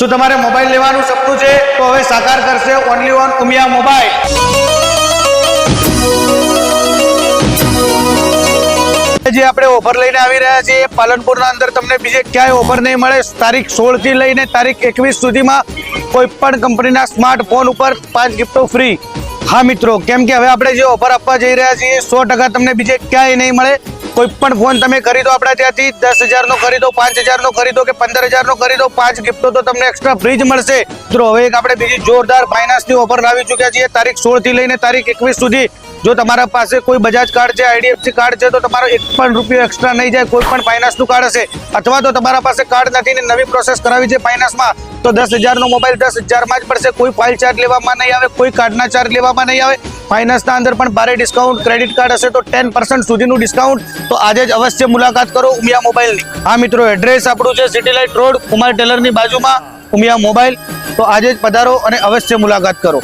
શું તમારે મોબાઈલ લેવાનું સપનું છે તો હવે સાકાર કરશે ઓનલી ઓન ઉમિયા મોબાઈલ। જે આપણે ઓફર લઈને આવી રહ્યા છીએ પાલનપુરના અંદર તમને બીજે ક્યાંય ઓફર નહીં મળે। તારીખ 16 થી લઈને તારીખ 21 સુધીમાં કોઈ પણ કંપનીના સ્માર્ટફોન ઉપર 5 ગિફ્ટો ફ્રી। હા મિત્રો, કેમ કે હવે આપણે જે ઓફર આપવા જઈ રહ્યા છીએ 100% તમને બીજે ક્યાંય નહીં મળે। કોઈ પણ ફોન તમે ખરીદો આપણા ત્યાંથી 10,000 નો ખરીદો, 5,000 નો ખરીદો કે 15,000 નો ખરીદો, 5 ગિફ્ટો તો તમને એક્સ્ટ્રા ફ્રી જ મળશે। મિત્રો હવે એક આપણે બીજી જોરદાર ફાઇનાન્સની ઓફર લાવી ચૂક્યા છીએ તારીખ 16 થી લઈને તારીખ 21 સુધી। જો તમારા પાસે કોઈ બજાજ કાર્ડ છે, આઈડીએફસી કાર્ડ છે તો તમારો 1 પણ રૂપિયો એક્સ્ટ્રા નહીં જાય। કોઈ પણ ફાઇનાન્સનું કાર્ડ હશે અથવા તો તમારા પાસે કાર્ડ નથી ને નવી પ્રોસેસ કરાવી છે ફાઇનાન્સમાં તો 10,000 નો મોબાઈલ 10,000 માં જ પડશે। કોઈ ફાઇલ ચાર્જ લેવામાં નહીં આવે, કોઈ કાર્ડના ચાર્જ લેવામાં નહીં આવે। ફાઇનાન્સના અંદર પણ ભારે ડિસ્કાઉન્ટ, ક્રેડિટ કાર્ડ હશે તો 10% સુધીનું ડિસ્કાઉન્ટ। તો આજે જ અવશ્ય મુલાકાત કરો ઉમિયા મોબાઈલની। હા મિત્રો, એડ્રેસ આપણું છે સિટી લાઇટ રોડ, કુમાર ટેલરની બાજુમાં ઉમિયા મોબાઈલ। તો આજે જ પધારો અને અવશ્ય મુલાકાત કરો।